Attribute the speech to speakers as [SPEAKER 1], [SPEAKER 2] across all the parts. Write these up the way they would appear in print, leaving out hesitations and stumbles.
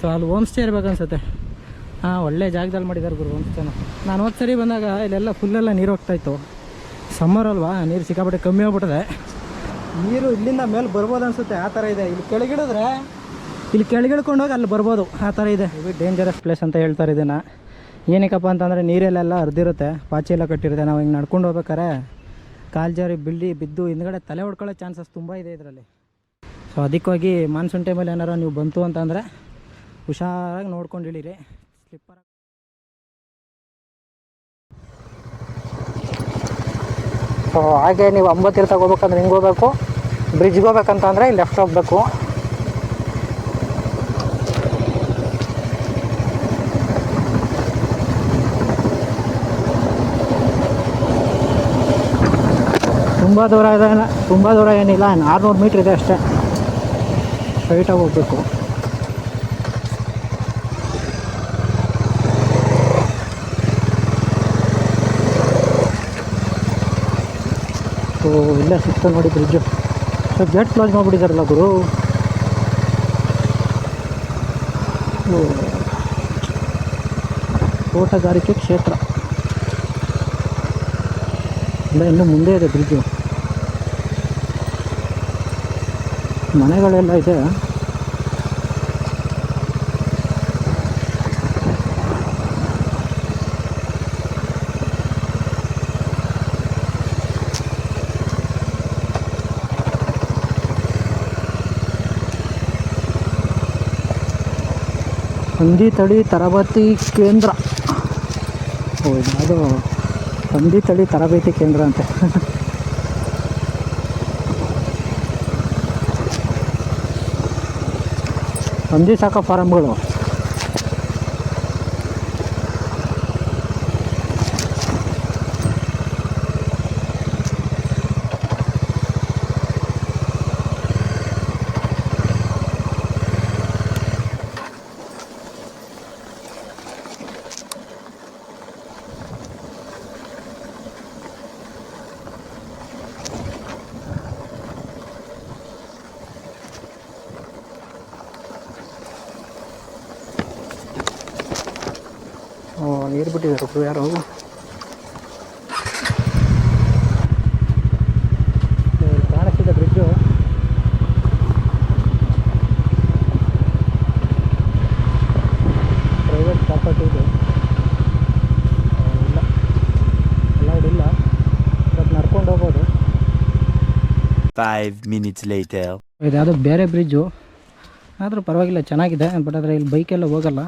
[SPEAKER 1] So ಅಲ್ಲಿ home stay ಇರ್ಬೇಕು ಅನ್ಸುತ್ತೆ. ಹಾಂ, ಒಳ್ಳೆ ಜಾಗದಲ್ಲಿ ಮಾಡಿದ್ದಾರೆ ಗುರು ಹೋಮ್ ಸ್ಟೇನ. ನಾನು ಹೋದ ಸರಿ ಬಂದಾಗ ಇಲ್ಲೆಲ್ಲ ಫುಲ್ಲೆಲ್ಲ ನೀರು ಹೋಗ್ತಾಯಿತ್ತು. ಸಮ್ಮರ್ ಅಲ್ವಾ, ನೀರು ಸಿಕ್ಕಾಪಟ್ಟೆ ಕಮ್ಮಿ ಆಗ್ಬಿಟ್ಟಿದೆ. ನೀರು ಇಲ್ಲಿಂದ ಮೇಲೆ ಬರ್ಬೋದು ಅನಿಸುತ್ತೆ, ಆ ಥರ ಇದೆ. ಇಲ್ಲಿ ಕೆಳಗಿಡಿದ್ರೆ ಇಲ್ಲಿ ಕೆಳಗಿಡ್ಕೊಂಡೋಗಿ ಅಲ್ಲಿ ಬರ್ಬೋದು, ಆ ಥರ ಇದೆ. ಇದು ಡೇಂಜರಸ್ ಪ್ಲೇಸ್ ಅಂತ ಹೇಳ್ತಾರೆ ಇದನ್ನು. ಏನಕ್ಕಪ್ಪ ಅಂತಂದರೆ ನೀರೆಲ್ಲ ಹರಿದಿರುತ್ತೆ, ಪಾಚಿ ಎಲ್ಲ ಕಟ್ಟಿರುತ್ತೆ. ನಾವು ಹಿಂಗೆ ನಡ್ಕೊಂಡು ಹೋಗ್ಬೇಕಾರೆ ಕಾಲು ಜಾರಿ ಬಿದ್ದು ಹಿಂದ್ಗಡೆ ತಲೆ ಹೊಡ್ಕೊಳ್ಳೋ ಚಾನ್ಸಸ್ ತುಂಬ ಇದೆ ಇದರಲ್ಲಿ. ಸೊ ಅದಕ್ಕಾಗಿ ಮಾನ್ಸೂನ್ ಟೈಮಲ್ಲಿ ಏನಾರು ನೀವು ಬಂತು ಅಂತಂದರೆ ಹುಷಾರಾಗಿ ನೋಡ್ಕೊಂಡು ಇಳೀರಿ. ಸ್ಲಿಪ್ಪರ್ ಸೊ ಹಾಗೆ ನೀವು ಅಂಬತ್ತೀರ್ಥ ಹೋಗ್ಬೇಕಂದ್ರೆ ಹಿಂಗೆ ಹೋಗ್ಬೇಕು. ಬ್ರಿಡ್ಜ್ಗೆ ಹೋಗ್ಬೇಕಂತಂದರೆ ಇಲ್ಲಿ ಲೆಫ್ಟ್ ಹೋಗಬೇಕು. ತುಂಬ ದೂರ ಏನಿಲ್ಲ, 600 ಮೀಟ್ರ್ ಇದೆ ಅಷ್ಟೇ. ಸ್ಟ್ರೈಟಾಗಿ ಹೋಗ್ಬೇಕು. ಸೊ ಇಲ್ಲೇ ಸಿಕ್ತು ನೋಡಿ ಬ್ರಿಡ್ಜು. ಸೊ ಗೇಟ್ ಕ್ಲೋಸ್ ಮಾಡಿಬಿಟ್ಟಿದ್ದಾರಲ್ಲ ಗುರು. ತೋಟಗಾರಿಕೆ ಕ್ಷೇತ್ರ ಇಲ್ಲ, ಇನ್ನೂ ಮುಂದೆ ಇದೆ ಬ್ರಿಡ್ಜು. ಮನೆಗಳೆಲ್ಲ ಇದೆ. ಹಂದಿ ತಳಿ ತರಬೇತಿ ಕೇಂದ್ರ. ಅದು ಹಂದಿ ತಳಿ ತರಬೇತಿ ಕೇಂದ್ರ ಅಂತೆ. ಹಂದಿ ಸಾಕೋ ಫಾರಮ್ಗಳು. ನೀರು ಬಿಟ್ಟಿದ್ದಾರೆ ಒಬ್ರು ಯಾರೋ. ಕಾಣಿಸ್ತಿದೆ ಬ್ರಿಡ್ಜು. ಪ್ರೈವೇಟ್ ಪ್ರಾಪರ್ಟಿ ಇದೆ. ಇಲ್ಲ ಅಲೌಡ್ ಇಲ್ಲ, ಬಟ್ ನಡ್ಕೊಂಡು ಹೋಗ್ಬೋದು.
[SPEAKER 2] 5 minutes later.
[SPEAKER 1] ಇದು ಯಾವುದೋ ಬೇರೆ ಬ್ರಿಡ್ಜು, ಆದರೂ ಪರವಾಗಿಲ್ಲ, ಚೆನ್ನಾಗಿದೆ. ಬಟ್ ಆದರೆ ಇಲ್ಲಿ ಬೈಕೆಲ್ಲ ಹೋಗಲ್ಲ.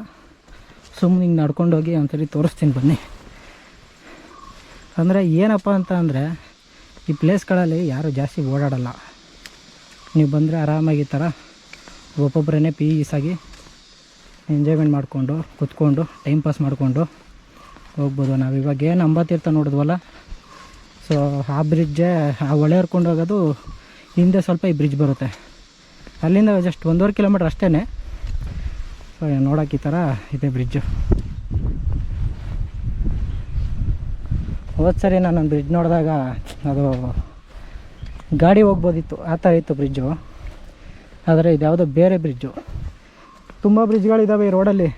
[SPEAKER 1] ಸುಮ್ಮನೆ ಹಿಂಗೆ ನಡ್ಕೊಂಡೋಗಿ ಒಂದ್ಸರಿ ತೋರಿಸ್ತೀನಿ ಬನ್ನಿ. ಅಂದರೆ ಏನಪ್ಪ ಅಂತ ಅಂದರೆ ಈ ಪ್ಲೇಸ್ಗಳಲ್ಲಿ ಯಾರು ಜಾಸ್ತಿ ಓಡಾಡಲ್ಲ. ನೀವು ಬಂದರೆ ಆರಾಮಾಗಿ ಈ ಥರ ಒಬ್ಬೊಬ್ಬರೇ ಪೀಸಾಗಿ ಎಂಜಾಯ್ಮೆಂಟ್ ಮಾಡಿಕೊಂಡು ಕುತ್ಕೊಂಡು ಟೈಮ್ ಪಾಸ್ ಮಾಡಿಕೊಂಡು ಹೋಗ್ಬೋದು. ನಾವು ಇವಾಗ ಏನು ಅಂಬತ್ತೀರ್ಥ ನೋಡಿದ್ವಲ್ಲ, ಸೊ ಆ ಬ್ರಿಡ್ಜೇ, ಆ ಹೊಳೆ ಹರ್ಕೊಂಡು ಹೋಗೋದು ಹಿಂದೆ ಸ್ವಲ್ಪ ಈ ಬ್ರಿಡ್ಜ್ ಬರುತ್ತೆ. ಅಲ್ಲಿಂದ ಜಸ್ಟ್ 1.5 ಕಿಲೋಮೀಟ್ರ್ ಅಷ್ಟೇ. ಸೊ ನೋಡೋಕೆ ಈ ಥರ ಇದೆ ಬ್ರಿಡ್ಜು. ಹೋದ ಸರಿ ನಾನು ಬ್ರಿಡ್ಜ್ ನೋಡಿದಾಗ ಅದು ಗಾಡಿ ಹೋಗ್ಬೋದಿತ್ತು, ಆ ಥರ ಇತ್ತು ಬ್ರಿಡ್ಜು. ಆದರೆ ಇದು ಯಾವುದೋ ಬೇರೆ ಬ್ರಿಡ್ಜು. ತುಂಬ ಬ್ರಿಡ್ಜ್ಗಳಿದ್ದಾವೆ ಈ ರೋಡಲ್ಲಿ.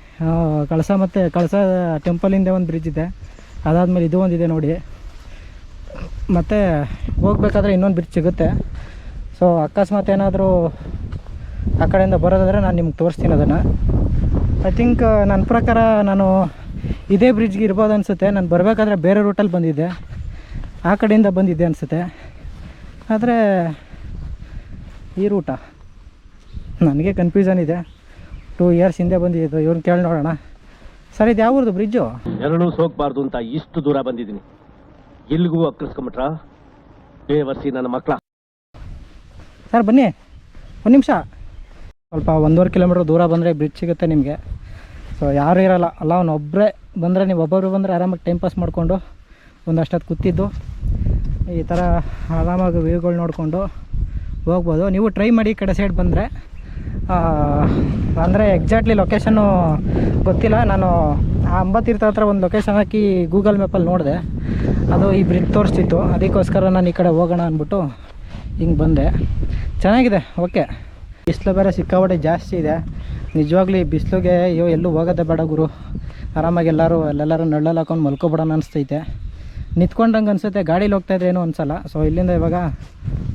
[SPEAKER 1] ಕಳಸ ಟೆಂಪಲಿಂದ ಒಂದು ಬ್ರಿಡ್ಜ್ ಇದೆ, ಅದಾದಮೇಲೆ ಇದು ಒಂದಿದೆ ನೋಡಿ. ಮತ್ತು ಹೋಗ್ಬೇಕಾದ್ರೆ ಇನ್ನೊಂದು ಬ್ರಿಡ್ಜ್ ಸಿಗುತ್ತೆ. ಸೊ ಅಕಸ್ಮಾತ್ ಏನಾದರೂ ಆ ಕಡೆಯಿಂದ ಬರೋದಾದರೆ ನಾನು ನಿಮ್ಗೆ ತೋರಿಸ್ತೀನಿ ಅದನ್ನು. ಐ ಥಿಂಕ್ ನನ್ನ ಪ್ರಕಾರ ನಾನು ಇದೇ ಬ್ರಿಡ್ಜ್ಗೆ ಇರ್ಬೋದು ಅನಿಸುತ್ತೆ. ನಾನು ಬರಬೇಕಾದ್ರೆ ಬೇರೆ ರೂಟಲ್ಲಿ ಬಂದಿದ್ದೆ, ಆ ಕಡೆಯಿಂದ ಬಂದಿದ್ದೆ ಅನಿಸುತ್ತೆ. ಆದರೆ ಈ ರೂಟ ನನಗೆ ಕನ್ಫ್ಯೂಷನ್ ಇದೆ. 2 ಇಯರ್ಸ್ ಹಿಂದೆ ಬಂದಿದ್ದು. ಇವ್ರನ್ನ ಕೇಳಿ ನೋಡೋಣ. ಸರ್, ಇದು ಯಾವ ಊರದು ಬ್ರಿಡ್ಜು?
[SPEAKER 3] ಎರಡೂ ಸೋಗ್ಬಾರ್ದು ಅಂತ ಇಷ್ಟು ದೂರ ಬಂದಿದ್ದೀನಿ. ಎಲ್ಲಿಗೂ ಅಕ್ಕರ್ಸ್ಕೊಂಬಿಟ್ರ ಬೇವರ್ಸಿ ನನ್ನ ಮಕ್ಕಳ.
[SPEAKER 1] ಸರ್ ಬನ್ನಿ, ಒಂದು ನಿಮಿಷ. ಸ್ವಲ್ಪ 1.5 ಕಿಲೋಮೀಟ್ರ್ ದೂರ ಬಂದರೆ ಬ್ರಿಡ್ಜ್ ಸಿಗುತ್ತೆ ನಿಮಗೆ. ಸೊ ಯಾರೂ ಇರೋಲ್ಲ ಅಲ್ಲ, ಅವನೊಬ್ಬರೇ ಬಂದರೆ, ನೀವು ಒಬ್ಬೊಬ್ರು ಬಂದರೆ ಆರಾಮಾಗಿ ಟೈಮ್ ಪಾಸ್ ಮಾಡಿಕೊಂಡು ಒಂದಷ್ಟೊತ್ತು ಕೂತಿದ್ದು ಈ ಥರ ಆರಾಮಾಗಿ ವ್ಯೂಗಳು ನೋಡಿಕೊಂಡು ಹೋಗ್ಬೋದು. ನೀವು ಟ್ರೈ ಮಾಡಿ ಈ ಕಡೆ ಸೈಡ್ ಬಂದರೆ. ಅಂದರೆ ಎಕ್ಸಾಕ್ಟ್ಲಿ ಲೊಕೇಶನ್ನು ಗೊತ್ತಿಲ್ಲ. ನಾನು ಆ ಅಂಬತ್ತೀರ್ಥ ಹತ್ರ ಒಂದು ಲೊಕೇಶನ್ ಹಾಕಿ ಗೂಗಲ್ ಮ್ಯಾಪಲ್ಲಿ ನೋಡಿದೆ, ಅದು ಈ ಬ್ರಿಡ್ಜ್ ತೋರಿಸ್ತಿತ್ತು. ಅದಕ್ಕೋಸ್ಕರ ನಾನು ಈ ಕಡೆ ಹೋಗೋಣ ಅಂದ್ಬಿಟ್ಟು ಹಿಂಗೆ ಬಂದೆ. ಚೆನ್ನಾಗಿದೆ, ಓಕೆ. ಬಿಸಿಲು ಬೇರೆ ಸಿಕ್ಕಾಪಟ್ಟೆ ಜಾಸ್ತಿ ಇದೆ. ನಿಜವಾಗ್ಲೂ ಈ ಬಿಸಿಲಿಗೆ ಅಯ್ಯೋ ಎಲ್ಲೂ ಹೋಗೋದೇ ಬೇಡ ಗುರು. ಆರಾಮಾಗಿ ಅಲ್ಲೆಲ್ಲರೂ ನೆರಳಲ್ಲಿ ಹಾಕೊಂಡು ಮಲ್ಕೊಬಿಡೋಣ ಅನಿಸ್ತೈತೆ. ನಿಂತ್ಕೊಂಡಂಗೆ ಅನಿಸುತ್ತೆ, ಗಾಡೀಲಿ ಹೋಗ್ತಾಯಿದ್ರೆ ಏನೂ ಅನಿಸಲ್ಲ. ಸೊ ಇಲ್ಲಿಂದ ಇವಾಗ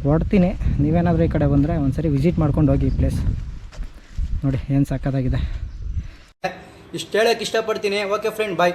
[SPEAKER 1] ಹೊಡ್ತೀನಿ. ನೀವೇನಾದರೂ ಈ ಕಡೆ ಬಂದರೆ ಒಂದ್ಸರಿ ವಿಸಿಟ್ ಮಾಡ್ಕೊಂಡು ಹೋಗಿ ಈ ಪ್ಲೇಸ್ ನೋಡಿ ಏನು ಸಕ್ಕತ್ತಾಗಿದೆ.
[SPEAKER 2] ಇಷ್ಟು ಹೇಳೋಕ್ಕೆ ಇಷ್ಟಪಡ್ತೀನಿ. ಓಕೆ ಫ್ರೆಂಡ್, ಬಾಯ್.